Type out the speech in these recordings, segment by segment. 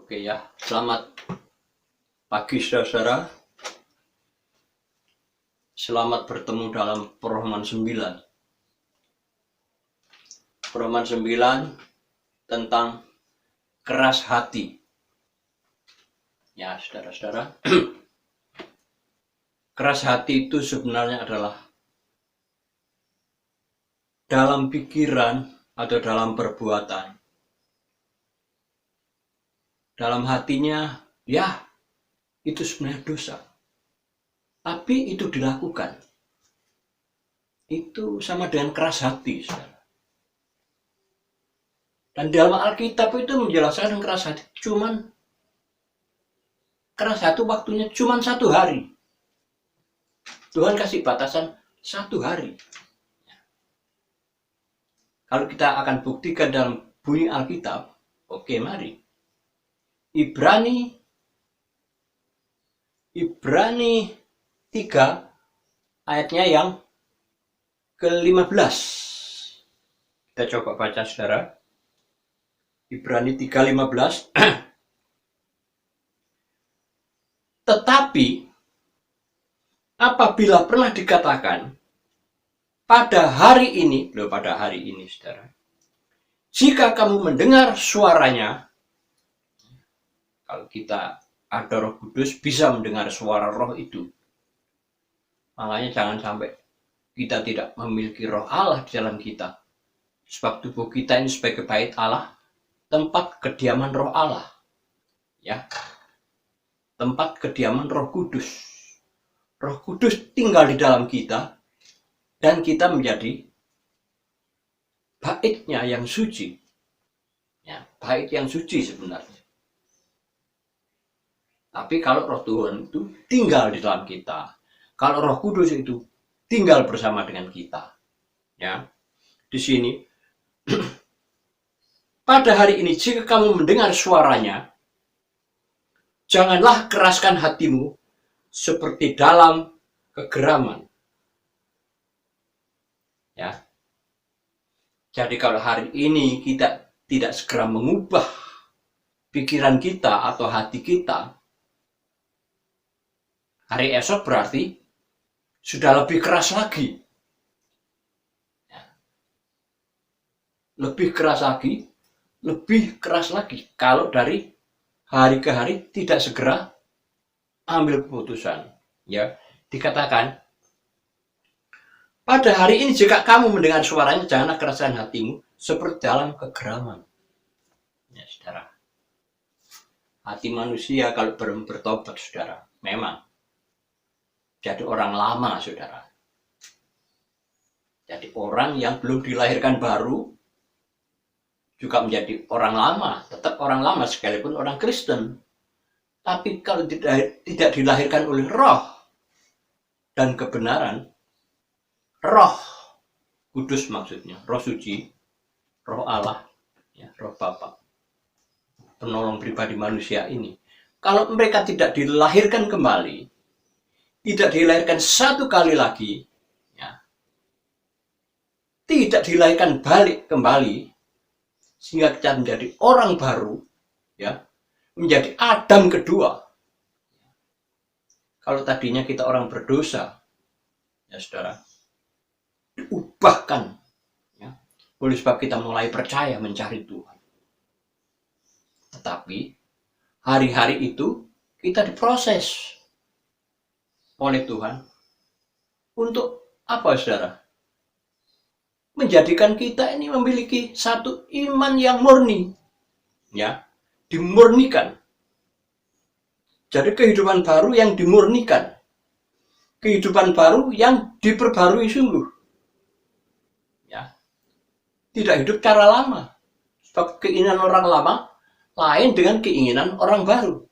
Oke ya, selamat pagi saudara. Selamat bertemu dalam Perumpamaan 9. Perumpamaan 9 tentang keras hati. Ya saudara-saudara, keras hati itu sebenarnya adalah dalam pikiran atau dalam perbuatan. Dalam hatinya, ya itu sebenarnya dosa. Tapi itu dilakukan. Itu sama dengan keras hati, saudara. Dan dalam Alkitab itu menjelaskan keras hati. Keras hati waktunya cuma 1 hari. Tuhan kasih batasan 1 hari. Kalau kita akan buktikan dalam bunyi Alkitab, oke mari. Ibrani 3 ayatnya yang ke-15. Kita coba baca saudara. Ibrani 3:15. Tetapi apabila pernah dikatakan pada hari ini saudara, jika kamu mendengar suaranya, kalau kita ada Roh Kudus bisa mendengar suara Roh itu. Makanya jangan sampai kita tidak memiliki Roh Allah di dalam kita. Sebab tubuh kita ini sebagai bait Allah, tempat kediaman Roh Allah. Ya. Tempat kediaman Roh Kudus. Roh Kudus tinggal di dalam kita dan kita menjadi baitnya yang suci. Ya, bait yang suci sebenarnya. Tapi kalau Roh Tuhan itu tinggal di dalam kita, kalau Roh Kudus itu tinggal bersama dengan kita, ya, di sini, pada hari ini jika kamu mendengar suaranya, janganlah keraskan hatimu seperti dalam kegeraman, ya. Jadi kalau hari ini kita tidak segera mengubah pikiran kita atau hati kita, hari esok berarti sudah lebih keras lagi. Lebih keras lagi. Kalau dari hari ke hari tidak segera ambil keputusan. Ya, dikatakan, pada hari ini jika kamu mendengar suaranya, janganlah keraskan hatimu seperti dalam kegeraman. Ya, saudara. Hati manusia kalau belum bertobat, saudara, memang jadi orang lama, saudara. Jadi orang yang belum dilahirkan baru juga menjadi orang lama, tetap orang lama sekalipun orang Kristen. Tapi kalau tidak dilahirkan oleh Roh dan kebenaran, Roh Kudus maksudnya, Roh Suci, Roh Allah, ya, Roh Bapa, penolong pribadi manusia ini. Kalau mereka tidak dilahirkan kembali, tidak dilahirkan 1 kali lagi, ya, tidak dilahirkan balik kembali, sehingga kita menjadi orang baru, ya, menjadi Adam kedua. Kalau tadinya kita orang berdosa, ya saudara, diubahkan, ya, oleh sebab kita mulai percaya mencari Tuhan. Tetapi hari-hari itu kita diproses oleh Tuhan untuk apa, saudara? Menjadikan kita ini memiliki satu iman yang murni, ya, dimurnikan. Jadi kehidupan baru yang dimurnikan, kehidupan baru yang diperbarui sungguh, ya, tidak hidup cara lama. Sebab keinginan orang lama lain dengan keinginan orang baru.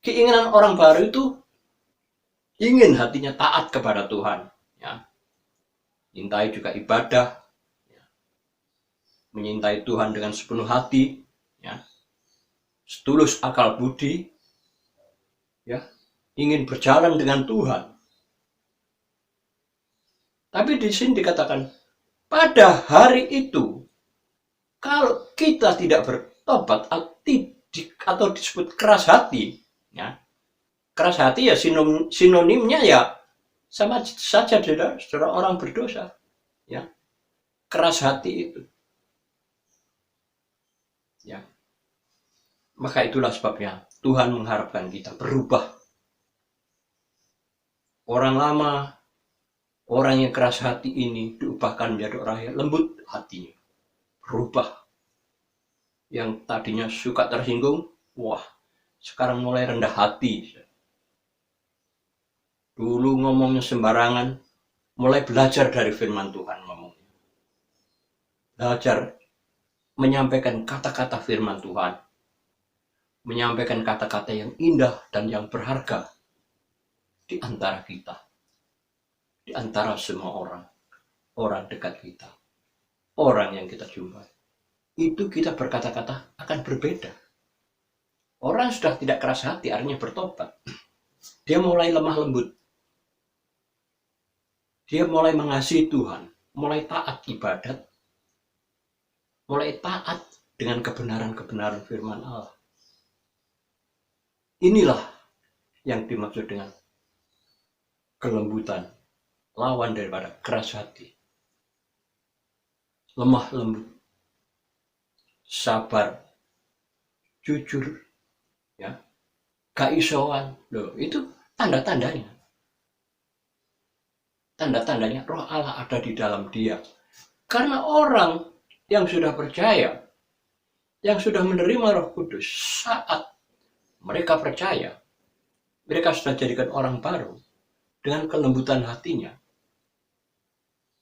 Keinginan orang baru itu ingin hatinya taat kepada Tuhan, ya. Cintai juga ibadah, ya. Menyintai Tuhan dengan sepenuh hati, ya. Setulus akal budi, ya. Ingin berjalan dengan Tuhan. Tapi di sini dikatakan pada hari itu, kalau kita tidak bertobat, bertobat atau disebut keras hati, ya. Keras hati ya sinonimnya ya sama saja saudara orang berdosa, ya. Keras hati itu, ya. Maka itulah sebabnya Tuhan mengharapkan kita berubah. Orang lama, orang yang keras hati ini diubahkan menjadi orang yang lembut hatinya, berubah. Yang tadinya suka tersinggung, wah, sekarang mulai rendah hati. Dulu ngomongnya sembarangan, mulai belajar dari firman Tuhan ngomongnya. Belajar menyampaikan kata-kata firman Tuhan. Menyampaikan kata-kata yang indah dan yang berharga di antara kita. Di antara semua orang. Orang dekat kita. Orang yang kita jumpai. Itu kita berkata-kata akan berbeda. Orang sudah tidak keras hati, artinya bertobat. Dia mulai lemah lembut. Dia mulai mengasihi Tuhan, mulai taat ibadat, mulai taat dengan kebenaran-kebenaran firman Allah. Inilah yang dimaksud dengan kelembutan, lawan daripada keras hati. Lemah lembut, sabar, jujur, ya, keisauan. Loh, itu tanda-tandanya. Tanda-tandanya roh Allah ada di dalam dia. Karena orang yang sudah percaya, yang sudah menerima Roh Kudus, saat mereka percaya, mereka sudah jadikan orang baru dengan kelembutan hatinya.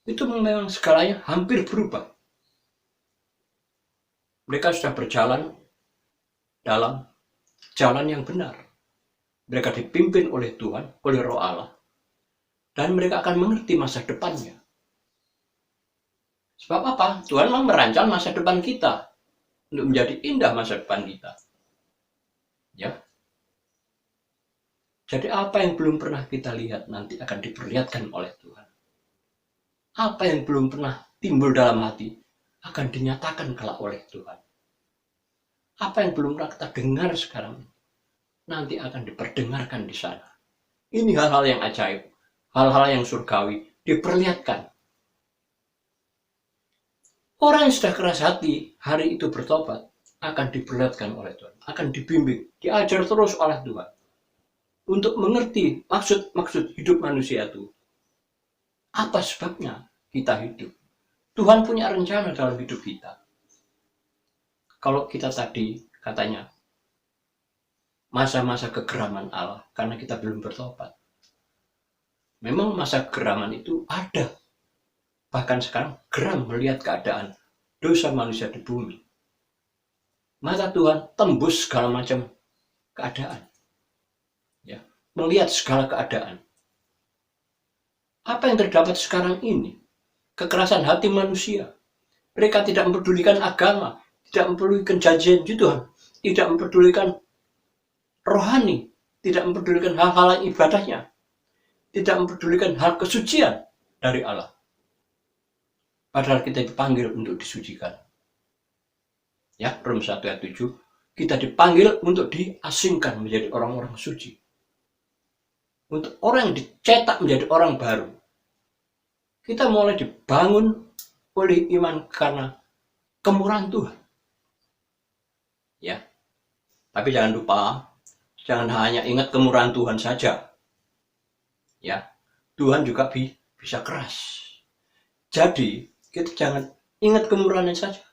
Itu memang segalanya hampir berubah. Mereka sudah berjalan dalam jalan yang benar. Mereka dipimpin oleh Tuhan, oleh Roh Allah. Dan mereka akan mengerti masa depannya. Sebab apa? Tuhan memang merancang masa depan kita untuk menjadi indah masa depan kita. Ya. Jadi apa yang belum pernah kita lihat nanti akan diperlihatkan oleh Tuhan. Apa yang belum pernah timbul dalam hati akan dinyatakan kelak oleh Tuhan. Apa yang belum pernah kita dengar sekarang nanti akan diperdengarkan di sana. Ini hal-hal yang ajaib. Hal-hal yang surgawi diperlihatkan. Orang yang sudah keras hati hari itu bertobat akan diperlihatkan oleh Tuhan, akan dibimbing, diajar terus oleh Tuhan untuk mengerti maksud hidup manusia itu. Apa sebabnya kita hidup? Tuhan punya rencana dalam hidup kita. Kalau kita tadi katanya masa-masa kegeraman Allah karena kita belum bertobat. Memang masa kegeraman itu ada. Bahkan sekarang geram melihat keadaan dosa manusia di bumi. Mata Tuhan tembus segala macam keadaan. Ya, melihat segala keadaan. Apa yang terdapat sekarang ini? Kekerasan hati manusia. Mereka tidak mempedulikan agama, tidak mempedulikan janji Tuhan, tidak mempedulikan rohani, tidak mempedulikan hal-hal ibadahnya. Tidak mempedulikan hal kesucian dari Allah. Padahal kita dipanggil untuk disucikan. Ya, Rom 1 ayat 7, kita dipanggil untuk diasingkan menjadi orang-orang suci. Untuk orang yang dicetak menjadi orang baru. Kita mulai dibangun oleh iman karena kemurahan Tuhan. Ya. Tapi jangan lupa, jangan hanya ingat kemurahan Tuhan saja. Ya, Tuhan juga bisa keras. Jadi, kita jangan ingat kemurahannya saja,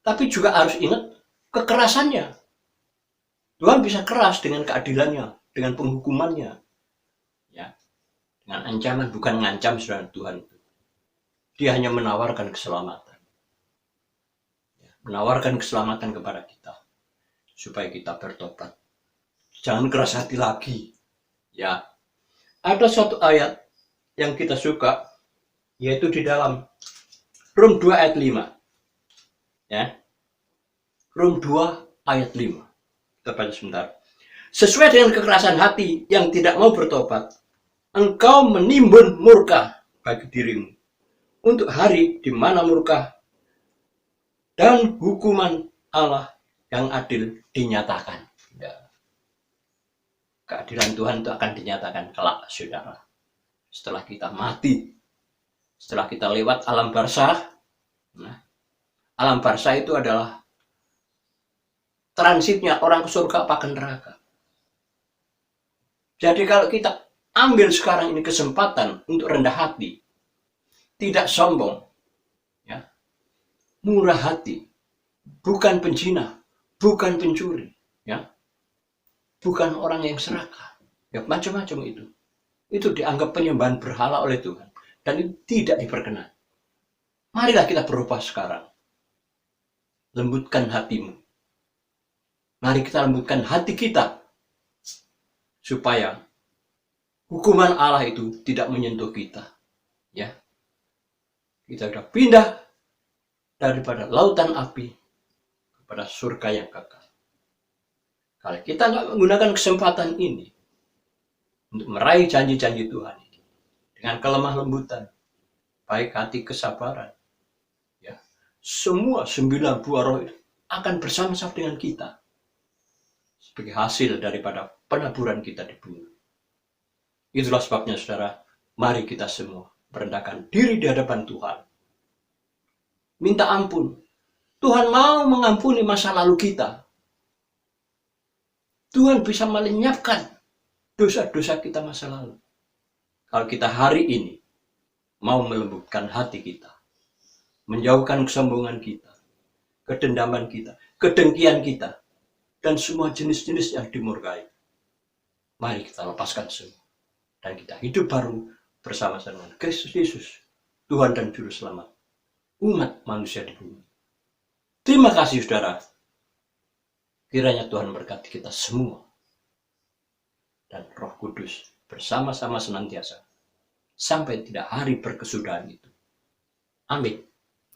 tapi juga harus ingat kekerasannya. Tuhan bisa keras dengan keadilannya, dengan penghukumannya. Ya, dengan ancaman, bukan ngancam saudara Tuhan itu. Dia hanya menawarkan keselamatan. Ya, menawarkan keselamatan kepada kita supaya kita bertobat. Jangan keras hati lagi. Ya. Ada suatu ayat yang kita suka, yaitu di dalam Rom 2 ayat 5. Ya. Rom 2 ayat 5. Kita baca sebentar. Sesuai dengan kekerasan hati yang tidak mau bertobat, engkau menimbun murka bagi dirimu. Untuk hari di mana murka dan hukuman Allah yang adil dinyatakan. Ya. Keadilan Tuhan itu akan dinyatakan kelak, saudara. Setelah kita mati, setelah kita lewat alam barzah. Nah, alam barzah itu adalah transitnya orang ke surga apa ke neraka. Jadi kalau kita ambil sekarang ini kesempatan untuk rendah hati, tidak sombong, ya, murah hati, bukan penjina, bukan pencuri, ya, bukan orang yang serakah, ya, macam-macam itu dianggap penyembahan berhala oleh Tuhan dan itu tidak diperkenan. Marilah kita berubah sekarang. Lembutkan hatimu. Mari kita lembutkan hati kita supaya hukuman Allah itu tidak menyentuh kita. Ya, kita sudah pindah daripada lautan api kepada surga yang kekal. Kalau kita nggak menggunakan kesempatan ini untuk meraih janji-janji Tuhan ini dengan kelemah lembutan, baik hati, kesabaran, ya, semua 9 buah roh itu akan bersama-sama dengan kita sebagai hasil daripada penaburan kita di bumi. Itulah sebabnya, saudara, mari kita semua merendahkan diri di hadapan Tuhan. Minta ampun. Tuhan mau mengampuni masa lalu kita. Tuhan bisa melenyapkan dosa-dosa kita masa lalu. Kalau kita hari ini mau melembutkan hati kita, menjauhkan kesombongan kita, kedendaman kita, kedengkian kita, dan semua jenis-jenis yang dimurkai. Mari kita lepaskan semua. Dan kita hidup baru bersama-sama dengan Kristus Yesus, Tuhan dan Juru Selamat umat manusia di bumi. Terima kasih, saudara. Kiranya Tuhan berkati kita semua. Dan Roh Kudus bersama-sama senantiasa. Sampai tidak hari berkesudahan itu. Amin.